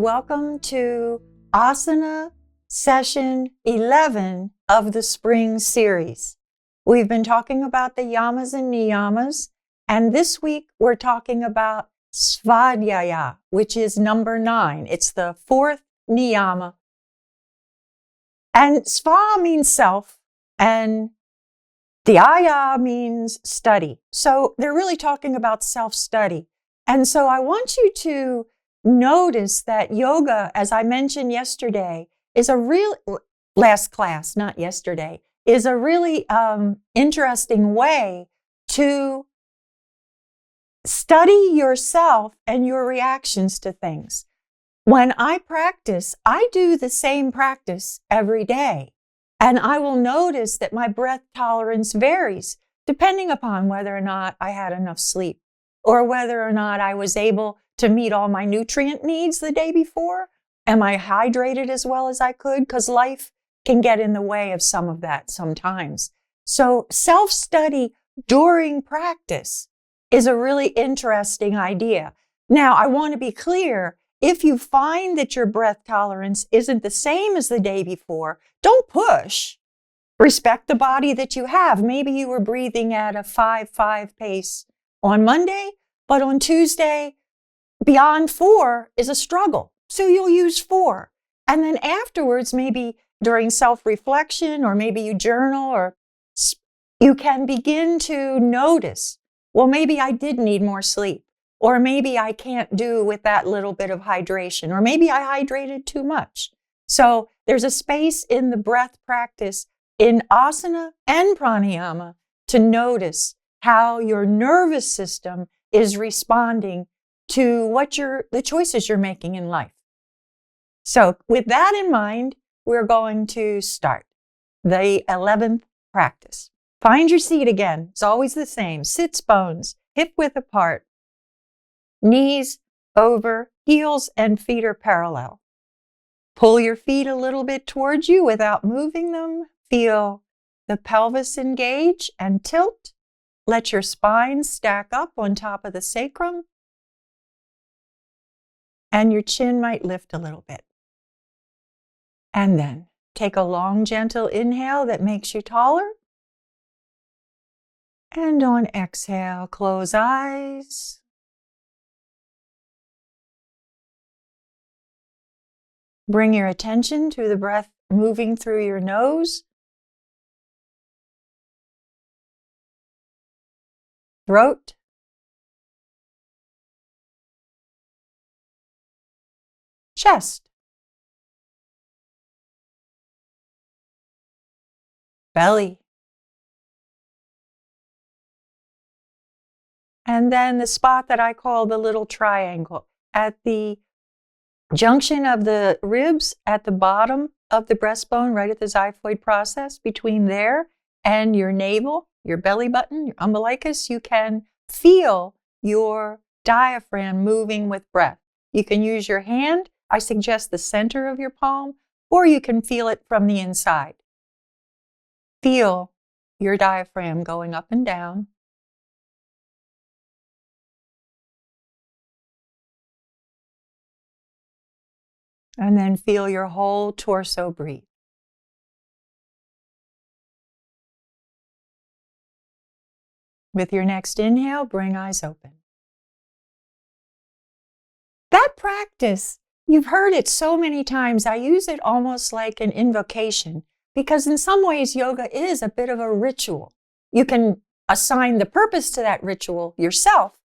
welcome to Asana session 11 of the spring series. We've been talking about the yamas and niyamas, and this week we're talking about svadhyaya, which is number 9. It's the 4th niyama. And sva means self, and dhyaya means study. So they're really talking about self-study. And so I want you to notice that yoga, as I mentioned yesterday, is a last class, not yesterday, is a really interesting way to study yourself and your reactions to things. When I practice, I do the same practice every day, and I will notice that my breath tolerance varies depending upon whether or not I had enough sleep or whether or not I was able to meet all my nutrient needs the day before. Am I hydrated as well as I could? Because life can get in the way of some of that sometimes. So self-study during practice is a really interesting idea. Now, I want to be clear, if you find that your breath tolerance isn't the same as the day before, don't push. Respect the body that you have. Maybe you were breathing at a 5-5 pace on Monday, but on Tuesday, beyond 4 is a struggle. So you'll use 4. And then afterwards, maybe during self-reflection, or maybe you journal, or you can begin to notice, well, maybe I did need more sleep, or maybe I can't do with that little bit of hydration, or maybe I hydrated too much. So there's a space in the breath practice in asana and pranayama to notice how your nervous system is responding to the choices you're making in life. So with that in mind, we're going to start the 11th practice. Find your seat again. It's always the same. Sits bones, hip width apart, knees over, heels and feet are parallel. Pull your feet a little bit towards you without moving them. Feel the pelvis engage and tilt. Let your spine stack up on top of the sacrum. And your chin might lift a little bit. And then take a long, gentle inhale that makes you taller. And on exhale, close eyes. Bring your attention to the breath moving through your nose, throat, chest, belly, and then the spot that I call the little triangle at the junction of the ribs at the bottom of the breastbone, right at the xiphoid process, between there and your navel, your belly button, your umbilicus, you can feel your diaphragm moving with breath. You can use your hand. I suggest the center of your palm, or you can feel it from the inside. Feel your diaphragm going up and down. And then feel your whole torso breathe. With your next inhale, bring eyes open. That practice, you've heard it so many times. I use it almost like an invocation, because in some ways yoga is a bit of a ritual. You can assign the purpose to that ritual yourself,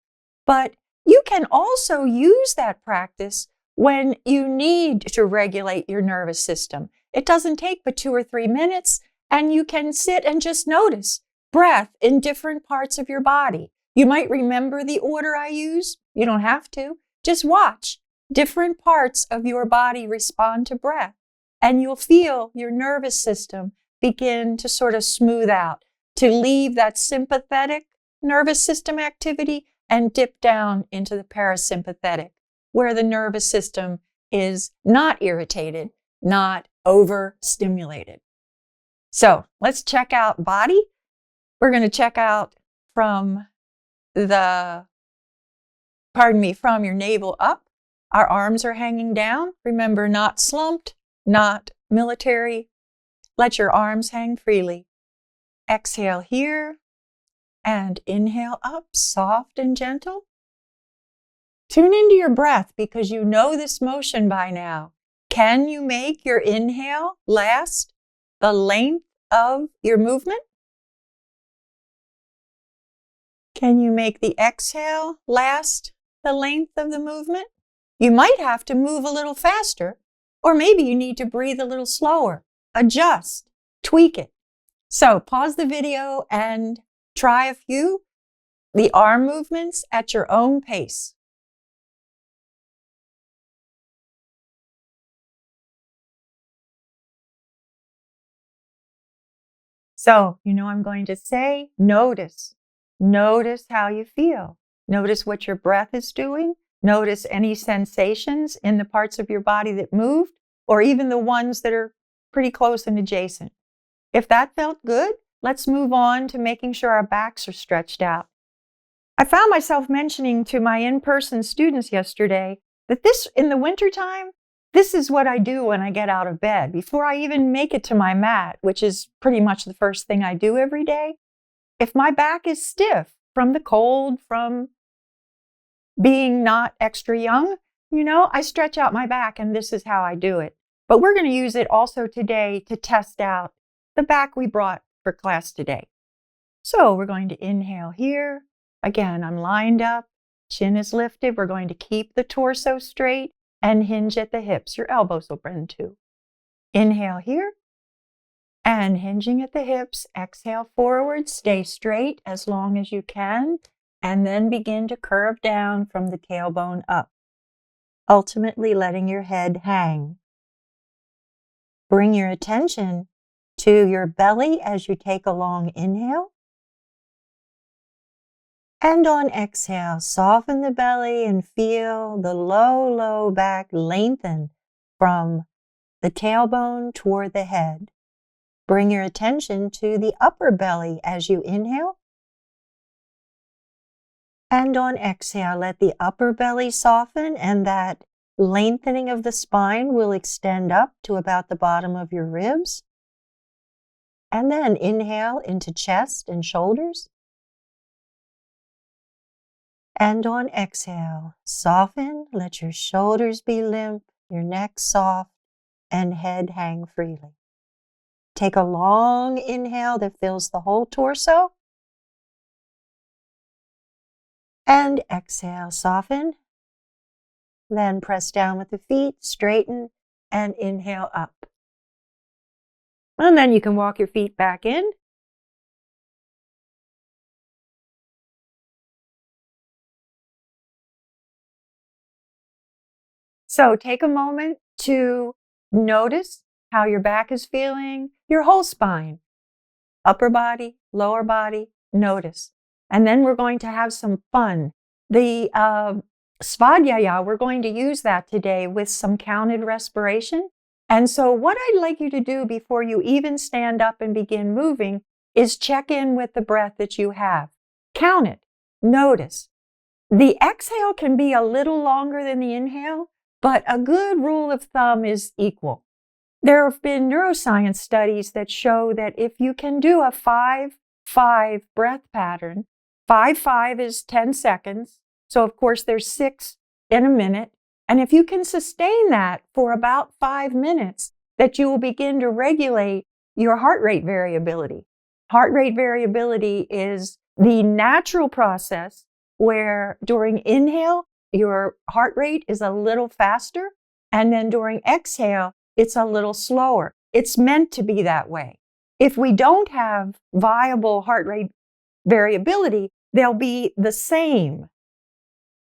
but you can also use that practice when you need to regulate your nervous system. It doesn't take but 2 or 3 minutes, and you can sit and just notice breath in different parts of your body. You might remember the order I use. You don't have to. Just watch different parts of your body respond to breath, and you'll feel your nervous system begin to sort of smooth out, to leave that sympathetic nervous system activity and dip down into the parasympathetic, where the nervous system is not irritated, not overstimulated. So let's check out body. We're going to check out from your navel up. Our arms are hanging down. Remember, not slumped, not military. Let your arms hang freely. Exhale here and inhale up, soft and gentle. Tune into your breath because you know this motion by now. Can you make your inhale last the length of your movement? Can you make the exhale last the length of the movement? You might have to move a little faster, or maybe you need to breathe a little slower. Adjust, tweak it. So pause the video and try a few, the arm movements at your own pace. So, I'm going to say, notice. Notice how you feel. Notice what your breath is doing. Notice any sensations in the parts of your body that moved, or even the ones that are pretty close and adjacent. If that felt good, let's move on to making sure our backs are stretched out. I found myself mentioning to my in-person students yesterday that in the wintertime, this is what I do when I get out of bed. Before I even make it to my mat, which is pretty much the first thing I do every day, if my back is stiff from the cold, from being not extra young, I stretch out my back, and this is how I do it. But we're going to use it also today to test out the back we brought for class today. So we're going to inhale here. Again, I'm lined up, chin is lifted. We're going to keep the torso straight and hinge at the hips. Your elbows will bend too. Inhale here and hinging at the hips. Exhale forward, stay straight as long as you can, and then begin to curve down from the tailbone up, ultimately letting your head hang. Bring your attention to your belly as you take a long inhale. And on exhale, soften the belly and feel the low back lengthen from the tailbone toward the head. Bring your attention to the upper belly as you inhale. And on exhale, let the upper belly soften, and that lengthening of the spine will extend up to about the bottom of your ribs. And then inhale into chest and shoulders. And on exhale, soften, let your shoulders be limp, your neck soft, and head hang freely. Take a long inhale that fills the whole torso. And exhale, soften. Then press down with the feet, straighten, and inhale up. And then you can walk your feet back in. So take a moment to notice how your back is feeling, your whole spine, upper body, lower body, notice. And then we're going to have some fun. The Svadhyaya, we're going to use that today with some counted respiration. And so what I'd like you to do before you even stand up and begin moving is check in with the breath that you have. Count it. Notice. The exhale can be a little longer than the inhale, but a good rule of thumb is equal. There have been neuroscience studies that show that if you can do a 5-5 breath pattern, 5-5 is 10 seconds. So of course there's 6 in a minute. And if you can sustain that for about 5 minutes, that you will begin to regulate your heart rate variability. Heart rate variability is the natural process where during inhale, your heart rate is a little faster, and then during exhale, it's a little slower. It's meant to be that way. If we don't have viable heart rate variability, they'll be the same.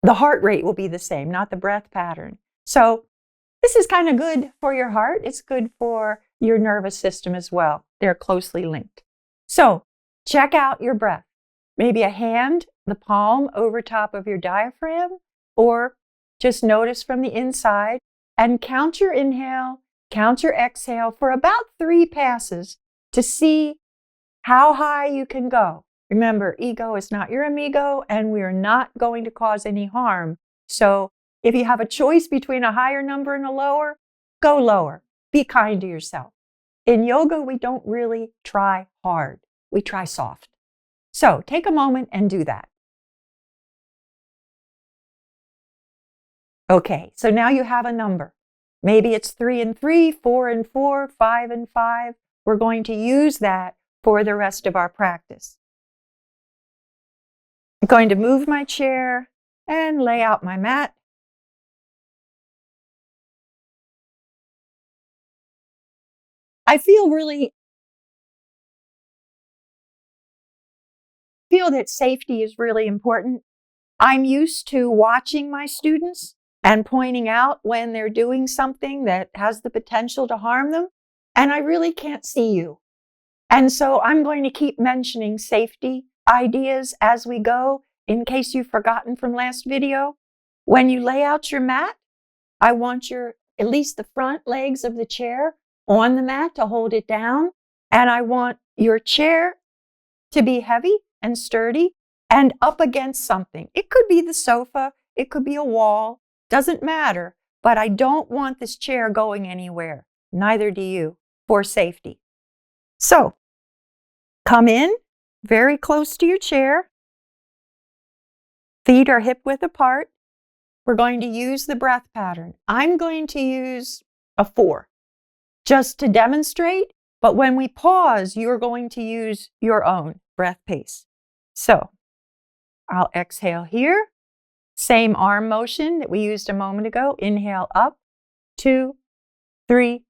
The heart rate will be the same, not the breath pattern. So this is kind of good for your heart. It's good for your nervous system as well. They're closely linked. So check out your breath. Maybe a hand, the palm over top of your diaphragm, or just notice from the inside and count your inhale, count your exhale for about 3 passes to see how high you can go. Remember, ego is not your amigo, and we are not going to cause any harm. So If you have a choice between a higher number and a lower, go lower. Be kind to yourself. In yoga, we don't really try hard. We try soft. So take a moment and do that. Okay, so now you have a number. Maybe it's 3 and 3, 4 and 4, 5 and 5. We're going to use that for the rest of our practice. I'm going to move my chair and lay out my mat. I feel that safety is really important. I'm used to watching my students and pointing out when they're doing something that has the potential to harm them, and I really can't see you. And so I'm going to keep mentioning safety ideas as we go, in case you've forgotten from last video. When you lay out your mat, I want at least the front legs of the chair on the mat to hold it down, and I want your chair to be heavy and sturdy and up against something. It could be the sofa, it could be a wall, doesn't matter, but I don't want this chair going anywhere. Neither do you, for safety. So, come in very close to your chair. Feet are hip width apart. We're going to use the breath pattern. I'm going to use a 4 just to demonstrate, but when we pause, you're going to use your own breath pace. So, I'll exhale here. Same arm motion that we used a moment ago. Inhale up, 2, 3,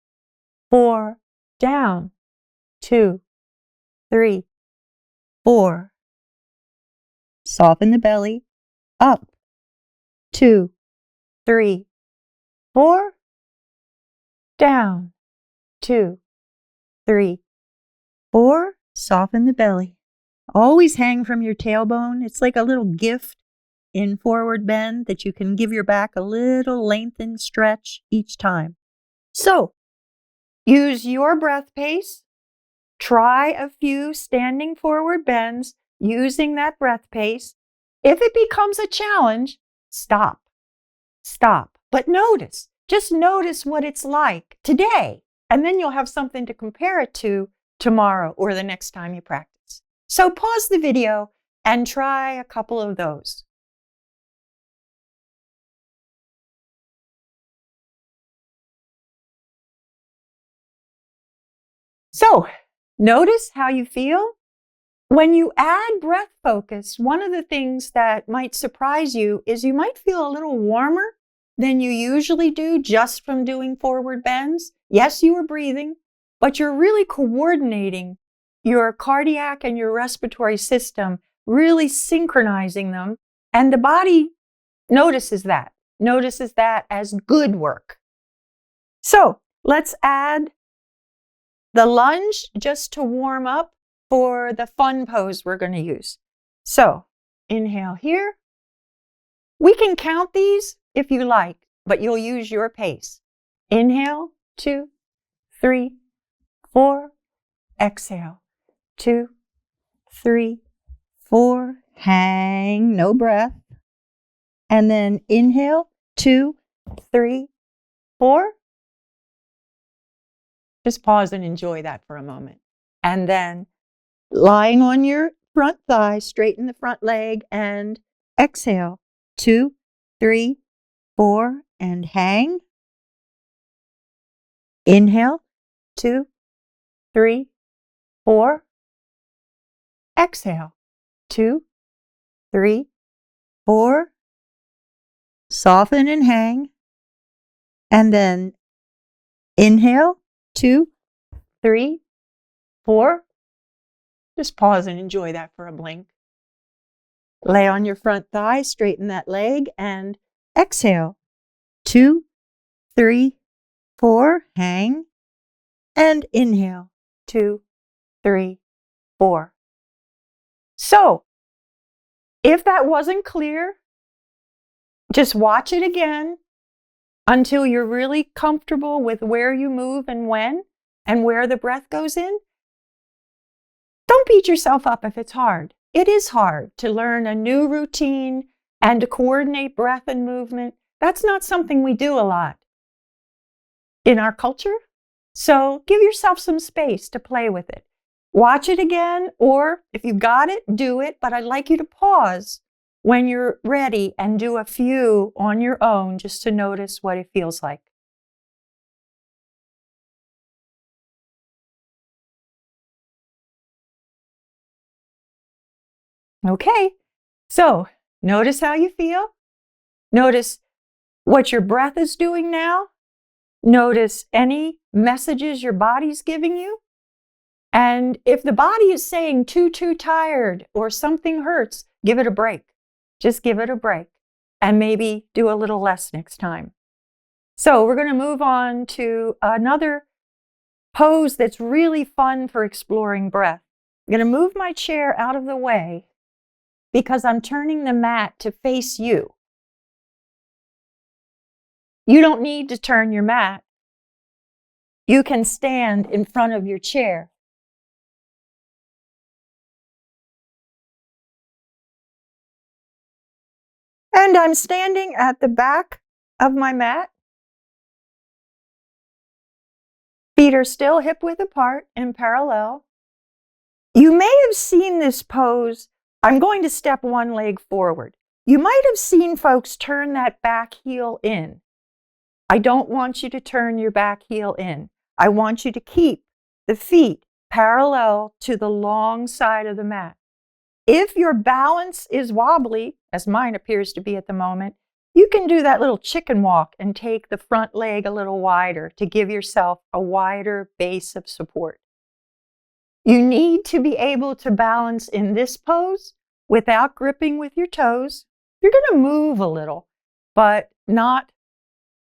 4, down, 2, 3, 4. Soften the belly, up, 2, 3, 4, down, 2, 3, 4. Soften the belly. Always hang from your tailbone. It's like a little gift in forward bend that you can give your back a little lengthened stretch each time. So, use your breath pace. Try a few standing forward bends using that breath pace. If it becomes a challenge, stop. Stop. But notice. Just notice what it's like today, and then you'll have something to compare it to tomorrow or the next time you practice. So pause the video and try a couple of those. So notice how you feel. When you add breath focus, one of the things that might surprise you is you might feel a little warmer than you usually do just from doing forward bends. Yes, you are breathing, but you're really coordinating your cardiac and your respiratory system, really synchronizing them. And the body notices that as good work. So let's add the lunge just to warm up for the fun pose we're going to use. So inhale here. We can count these if you like, but you'll use your pace. Inhale, 2, 3, 4. Exhale, 2, 3, 4. Hang, no breath. And then inhale, 2, 3, 4. Just pause and enjoy that for a moment. And then lying on your front thigh, straighten the front leg and exhale, 2, 3, 4, and hang. Inhale, 2, 3, 4. Exhale, 2, 3, 4. Soften and hang. And then inhale, 2, 3, 4. Just pause and enjoy that for a blink. Lay on your front thigh, straighten that leg, and exhale, 2, 3, 4. Hang. And inhale, 2, 3, 4. So, if that wasn't clear, just watch it again until you're really comfortable with where you move and when, and where the breath goes in. Don't beat yourself up if it's hard. It is hard to learn a new routine and to coordinate breath and movement. That's not something we do a lot in our culture. So give yourself some space to play with it. Watch it again, or if you've got it, do it. But I'd like you to pause when you're ready and do a few on your own just to notice what it feels like. Okay, so notice how you feel. Notice what your breath is doing now. Notice any messages your body's giving you. And if the body is saying too tired or something hurts, give it a break. Just give it a break and maybe do a little less next time. So we're going to move on to another pose that's really fun for exploring breath. I'm going to move my chair out of the way because I'm turning the mat to face you. You don't need to turn your mat. You can stand in front of your chair. And I'm standing at the back of my mat. Feet are still hip-width apart and parallel. You may have seen this pose. I'm going to step one leg forward. You might have seen folks turn that back heel in. I don't want you to turn your back heel in. I want you to keep the feet parallel to the long side of the mat. If your balance is wobbly, as mine appears to be at the moment, you can do that little chicken walk and take the front leg a little wider to give yourself a wider base of support. You need to be able to balance in this pose without gripping with your toes. You're going to move a little, but not,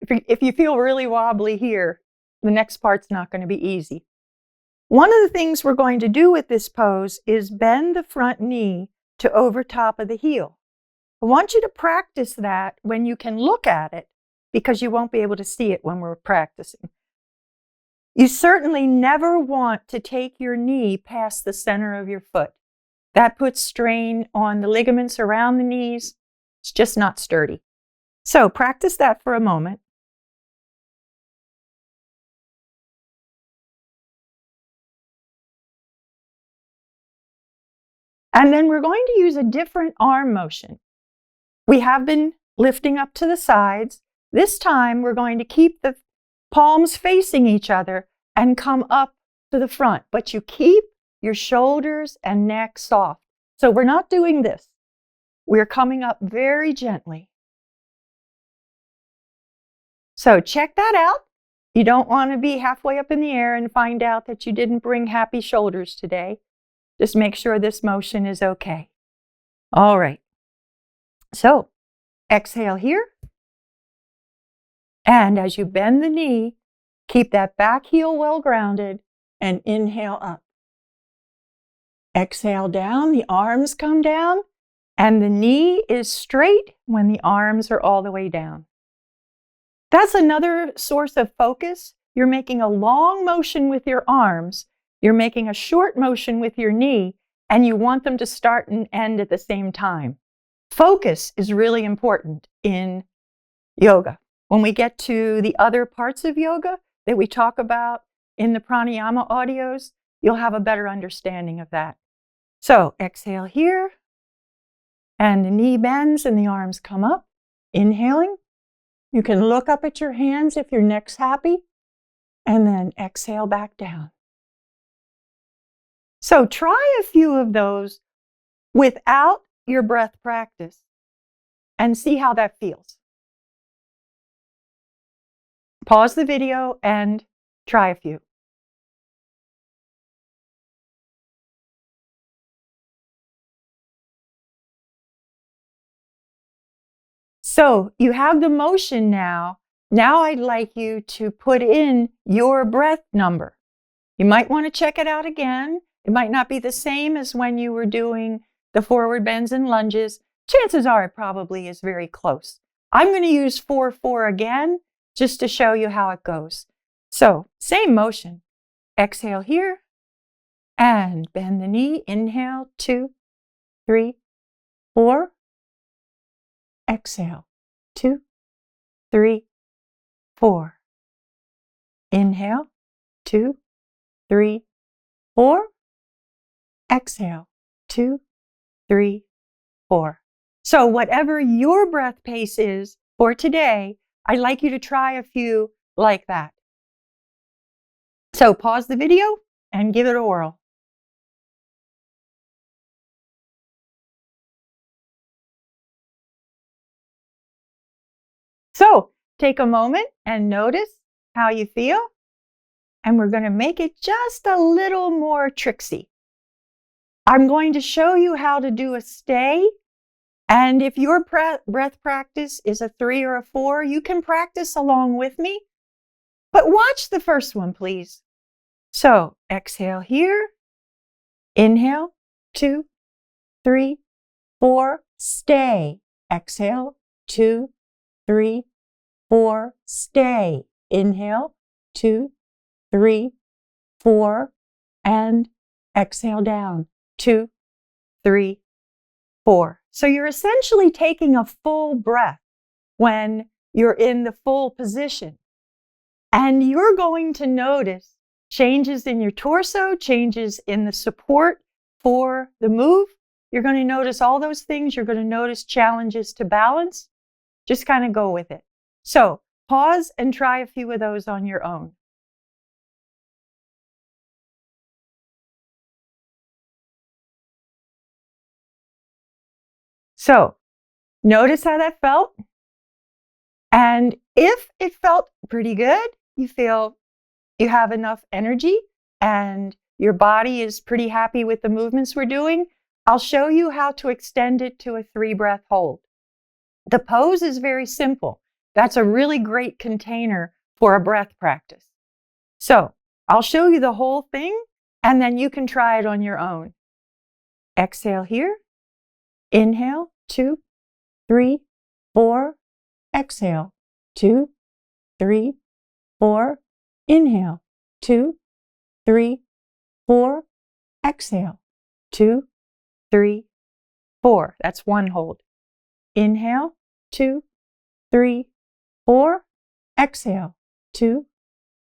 if you feel really wobbly here, the next part's not going to be easy. One of the things we're going to do with this pose is bend the front knee to over top of the heel. I want you to practice that when you can look at it, because you won't be able to see it when we're practicing. You certainly never want to take your knee past the center of your foot. That puts strain on the ligaments around the knees. It's just not sturdy. So practice that for a moment. And then we're going to use a different arm motion. We have been lifting up to the sides. This time we're going to keep the palms facing each other and come up to the front, but you keep your shoulders and neck soft. So we're not doing this. We're coming up very gently. So check that out. You don't want to be halfway up in the air and find out that you didn't bring happy shoulders today. Just make sure this motion is okay. All right. So exhale here. And as you bend the knee, keep that back heel well grounded and inhale up. Exhale down, the arms come down, and the knee is straight when the arms are all the way down. That's another source of focus. You're making a long motion with your arms. You're making a short motion with your knee, and you want them to start and end at the same time. Focus is really important in yoga. When we get to the other parts of yoga that we talk about in the pranayama audios, you'll have a better understanding of that. So exhale here, and the knee bends and the arms come up. Inhaling. You can look up at your hands if your neck's happy, and then exhale back down. So try a few of those without your breath practice and see how that feels. Pause the video and try a few. So you have the motion now. Now I'd like you to put in your breath number. You might want to check it out again. It might not be the same as when you were doing the forward bends and lunges. Chances are it probably is very close. I'm going to use 4-4 again just to show you how it goes. So same motion. Exhale here and bend the knee. Inhale, 2, 3, 4. Exhale, 2, 3, 4. Inhale, 2, 3, 4. Exhale, 2, 3, 4. So whatever your breath pace is for today, I'd like you to try a few like that. So pause the video and give it a whirl. So take a moment and notice how you feel. And we're going to make it just a little more tricksy. I'm going to show you how to do a stay. And if your breath practice is a 3 or a 4, you can practice along with me. But watch the first one, please. So exhale here. Inhale, 2, 3, 4. Stay. Exhale, 2, 3, 4. Stay. Inhale, 2, 3, 4. And exhale down. 2, 3, 4. So you're essentially taking a full breath when you're in the full position. And you're going to notice changes in your torso, changes in the support for the move. You're going to notice all those things. You're going to notice challenges to balance. Just kind of go with it. So pause and try a few of those on your own. So notice how that felt. And if it felt pretty good, you feel you have enough energy and your body is pretty happy with the movements we're doing, I'll show you how to extend it to a 3-breath hold. The pose is very simple. That's a really great container for a breath practice. So I'll show you the whole thing and then you can try it on your own. Exhale here. Inhale, 2, 3, 4. Exhale, 2, 3, 4. Inhale, 2, 3, 4. Exhale, 2, 3, 4. That's one hold. Inhale, 2, 3, 4. Exhale, 2,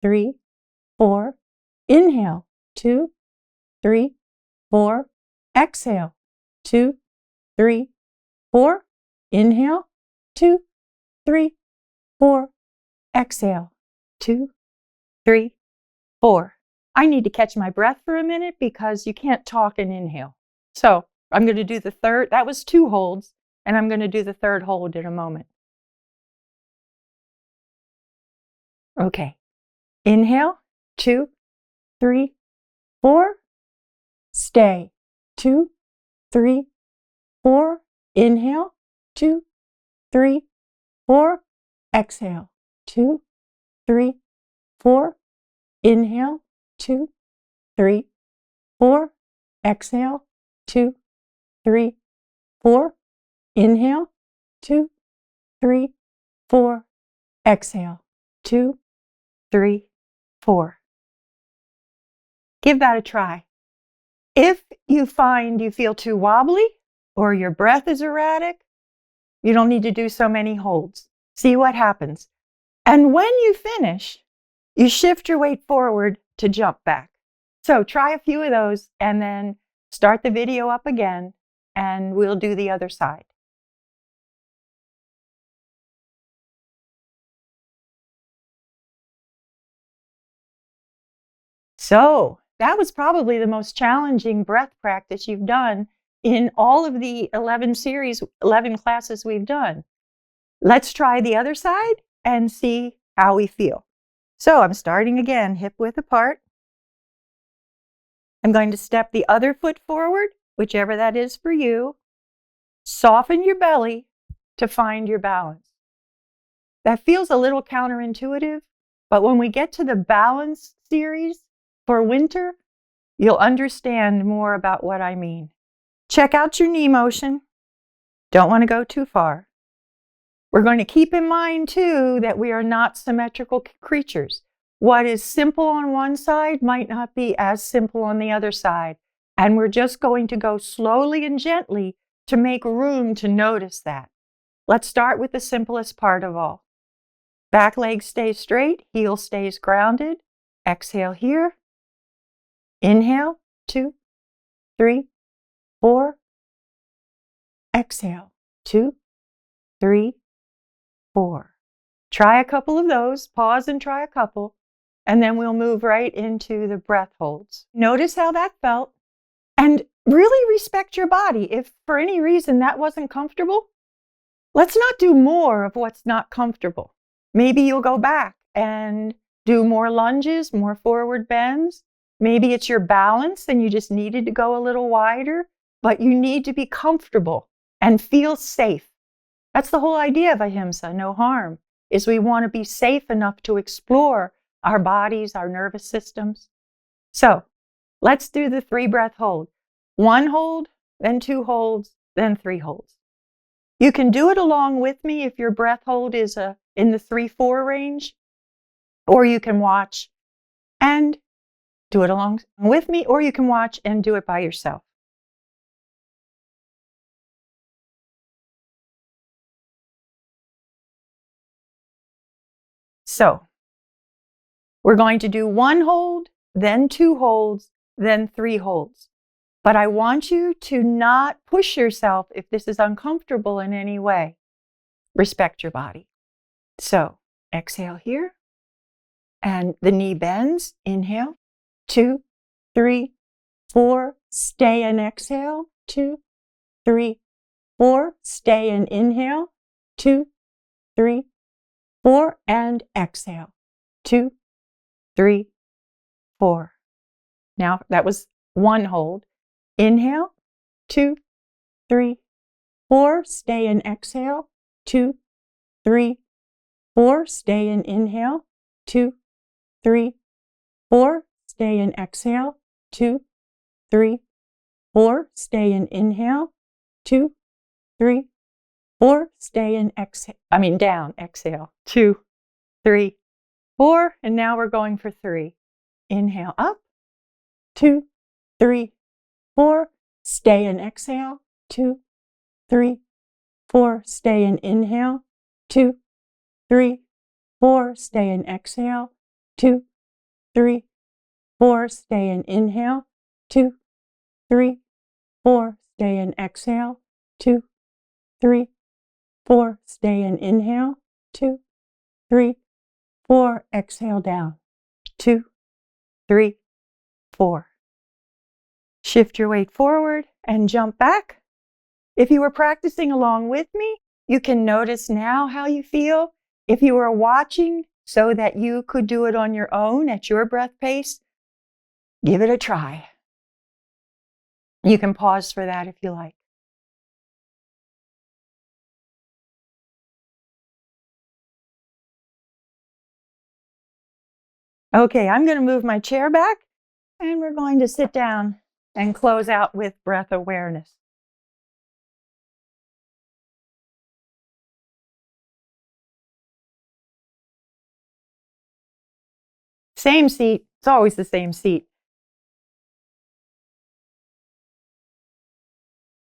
3, 4. Inhale, 2, 3, 4. Exhale, 2, 3, 4. Inhale, 2, 3, 4. Exhale, 2, 3, 4. I need to catch my breath for a minute because you can't talk and inhale. So I'm going to do the third. That was 2 holds, and I'm going to do the third hold in a moment. Okay. Inhale, 2, 3, 4. Stay. 2, 3, 4. Inhale, 2, 3, 4. Exhale, 2, 3, 4. Inhale, 2, 3, 4. Exhale, 2, 3, 4. Inhale, 2, 3, 4. Exhale, 2, 3, 4. Give that a try. If you find you feel too wobbly or your breath is erratic, you don't need to do so many holds. See what happens. And when you finish, you shift your weight forward to jump back. So try a few of those and then start the video up again and we'll do the other side. So that was probably the most challenging breath practice you've done in all of the 11 classes we've done. Let's try the other side and see how we feel. So I'm starting again, hip width apart. I'm going to step the other foot forward, whichever that is for you. Soften your belly to find your balance. That feels a little counterintuitive, but when we get to the balance series for winter, you'll understand more about what I mean. Check out your knee motion. Don't want to go too far. We're going to keep in mind, too, that we are not symmetrical creatures. What is simple on one side might not be as simple on the other side. And we're just going to go slowly and gently to make room to notice that. Let's start with the simplest part of all. Back leg stays straight, heel stays grounded. Exhale here. Inhale, 2, 3, 4. Exhale, 2, 3, 4. Try a couple of those. Pause and try a couple. And then we'll move right into the breath holds. Notice how that felt. And really respect your body. If for any reason that wasn't comfortable, let's not do more of what's not comfortable. Maybe you'll go back and do more lunges, more forward bends. Maybe it's your balance and you just needed to go a little wider, but you need to be comfortable and feel safe. That's the whole idea of ahimsa, no harm, is we want to be safe enough to explore our bodies, our nervous systems. So let's do the 3 breath hold. 1 hold, then 2 holds, then 3 holds. You can do it along with me if your breath hold is in the 3-4 range, or you can watch and do it along with me, or you can watch and do it by yourself. So we're going to do 1 hold, then 2 holds, then 3 holds. But I want you to not push yourself if this is uncomfortable in any way. Respect your body. So exhale here. And the knee bends. Inhale. 2, 3, 4. Stay and exhale. 2, 3, 4. Stay and inhale. 2, 3, 4. And exhale. 2, 3, 4. Now that was 1 hold. Inhale, 2, 3, 4. Stay and exhale. 2, 3, 4. Stay and inhale. 2, 3, 4. Stay and exhale. 2, 3, 4. Stay and inhale. 2, 3, 4. Stay and exhale. Down. Exhale. 2, 3, 4. And now we're going for 3. Inhale up. 2, 3, 4. Stay and exhale. 2, 3, 4. Stay and inhale. 2, 3, 4. Stay and exhale. 2, 3, 4. Stay and inhale. 2, 3, 4. Stay and exhale. 2, 3, 4. Stay and inhale. 2, 3, 4. Exhale down. 2, 3, 4. Shift your weight forward and jump back. If you were practicing along with me, you can notice now how you feel. If you were watching so that you could do it on your own at your breath pace, give it a try. You can pause for that if you like. Okay, I'm going to move my chair back and we're going to sit down and close out with breath awareness. Same seat. It's always the same seat.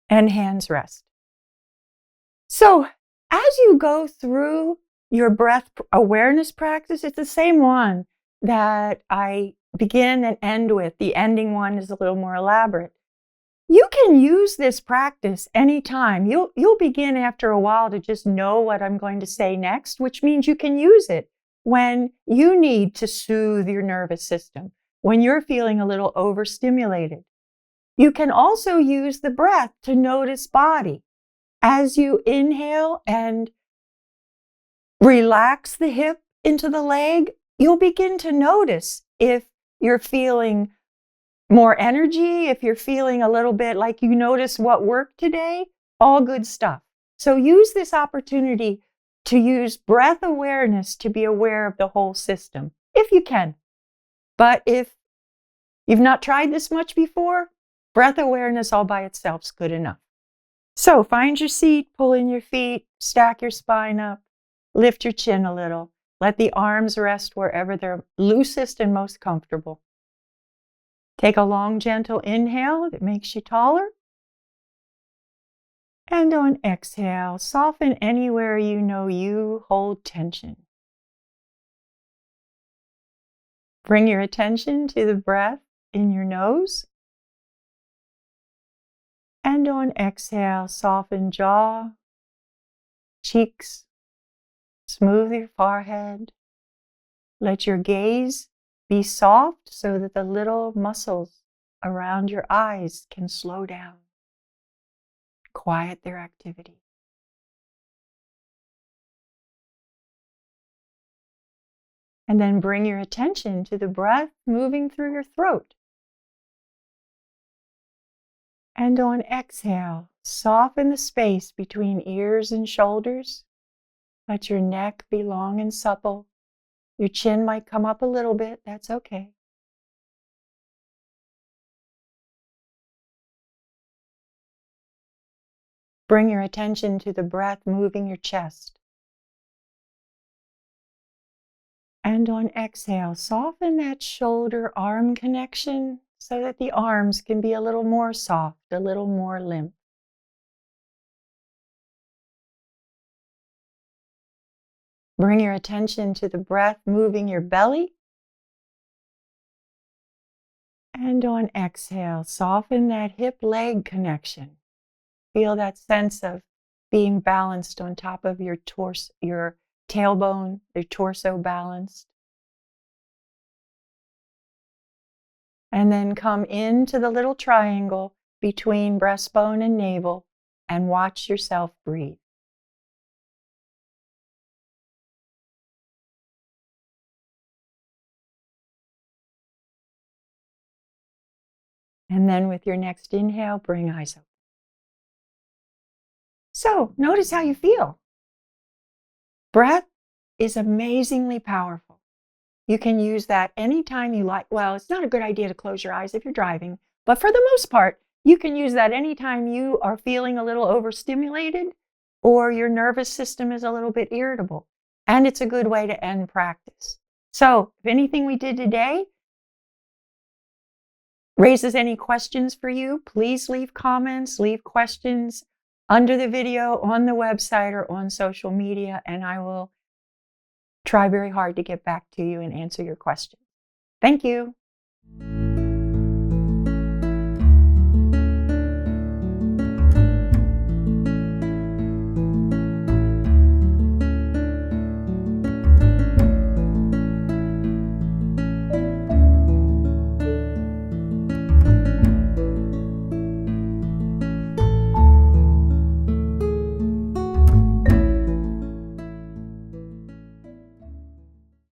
And hands rest. So as you go through your breath awareness practice, it's the same one that I begin and end with. The ending one is a little more elaborate. You can use this practice anytime. You'll begin after a while to just know what I'm going to say next, which means you can use it when you need to soothe your nervous system, when you're feeling a little overstimulated. You can also use the breath to notice body. As you inhale and relax the hip into the leg, you'll begin to notice if you're feeling more energy, if you're feeling a little bit like you notice what worked today, all good stuff. So use this opportunity to use breath awareness to be aware of the whole system, if you can. But if you've not tried this much before, breath awareness all by itself is good enough. So find your seat, pull in your feet, stack your spine up, lift your chin a little. Let the arms rest wherever they're loosest and most comfortable. Take a long, gentle inhale that makes you taller. And on exhale, soften anywhere you know you hold tension. Bring your attention to the breath in your nose. And on exhale, soften jaw, cheeks, smooth your forehead. Let your gaze be soft so that the little muscles around your eyes can slow down. Quiet their activity. And then bring your attention to the breath moving through your throat. And on exhale, soften the space between ears and shoulders. Let your neck be long and supple. Your chin might come up a little bit. That's okay. Bring your attention to the breath moving your chest. And on exhale, soften that shoulder-arm connection so that the arms can be a little more soft, a little more limp. Bring your attention to the breath moving your belly. And on exhale, soften that hip-leg connection. Feel that sense of being balanced on top of your torso, your tailbone, your torso balanced. And then come into the little triangle between breastbone and navel and watch yourself breathe. And then with your next inhale, bring eyes open. So notice how you feel. Breath is amazingly powerful. You can use that anytime you like. Well, it's not a good idea to close your eyes if you're driving, but for the most part, you can use that anytime you are feeling a little overstimulated or your nervous system is a little bit irritable. And it's a good way to end practice. So if anything we did today raises any questions for you, please leave comments, leave questions under the video, on the website, or on social media, and I will try very hard to get back to you and answer your questions. Thank you.